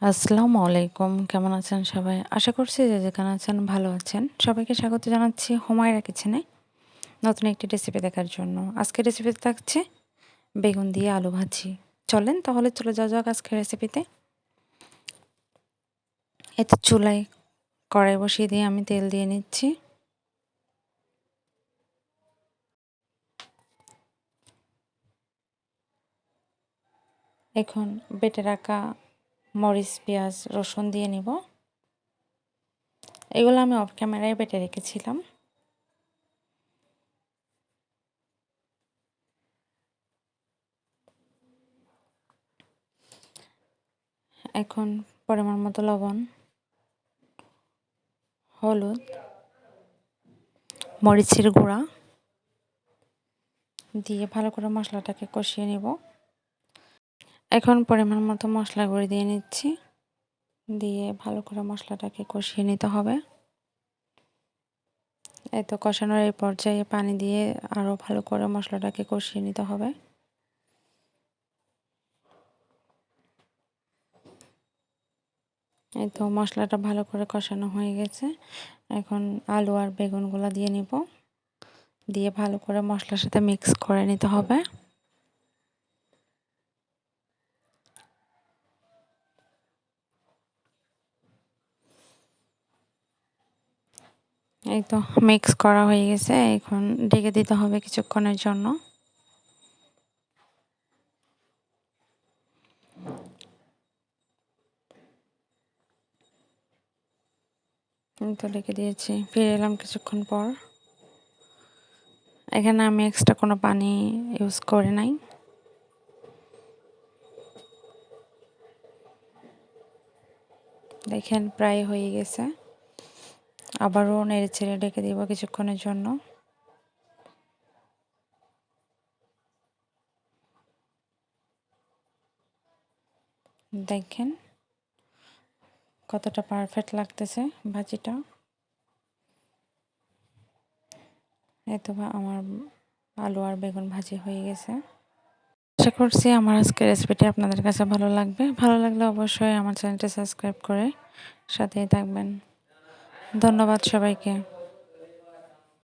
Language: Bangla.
আসসালামু আলাইকুম। কেমন আছেন সবাই? আশা করছি যে যেখানে আছেন ভালো আছেন। সবাইকে স্বাগত জানাচ্ছি হুমায়রা কিচেনে নতুন একটি রেসিপি দেখার জন্য। আজকের রেসিপিতে থাকছে বেগুন দিয়ে আলু ভাজি। চলেন তাহলে চলে যাওয়া যাক আজকের রেসিপিতে। এতে চুলায় কড়াই বসিয়ে দিয়ে আমি তেল দিয়ে নিচ্ছি। এখন বেটে রাখা মরিচ, পেঁয়াজ, রসুন দিয়ে নিব। এগুলো আমি অফ ক্যামেরায় বেটে রেখেছিলাম। এখন পরিমাণ মতো লবণ, হলুদ, মরিচের গুঁড়া দিয়ে ভালো করে মশলাটাকে কষিয়ে নেব। এখন পরিমাণ মতো মশলা গুঁড়ি দিয়ে নিচ্ছি, দিয়ে ভালো করে মশলাটাকে কষিয়ে নিতে হবে। এই তো কষানোর এই পর্যায়ে পানি দিয়ে আরও ভালো করে মশলাটাকে কষিয়ে নিতে হবে। এই তো মশলাটা ভালো করে কষানো হয়ে গেছে। এখন আলু আর বেগুনগুলো দিয়ে নিব, দিয়ে ভালো করে মশলার সাথে মিক্স করে নিতে হবে। এই তো মিক্স করা হয়ে গেছে। এখন ঢেকে দিতে হবে কিছুক্ষণের জন্য। তো ঢেকে দিয়েছি, ফিরে এলাম কিছুক্ষণ পর। এখানে আমি এক্সট্রা কোনো পানি ইউজ করি নাই। দেখেন প্রায় হয়ে গেছে। আবারও নেড়ে ছেড়ে ঢেকে দিব কিছুক্ষণের জন্য। দেখেন কতটা পারফেক্ট লাগতেছে ভাজিটা। এই তো আমার আলু আর বেগুন ভাজি হয়ে গেছে। আশা করছি আমার আজকের রেসিপিটি আপনাদের কাছে ভালো লাগবে। ভালো লাগলে অবশ্যই আমার চ্যানেলটি সাবস্ক্রাইব করে সাথেই থাকবেন। ধন্যবাদ সবাইকে।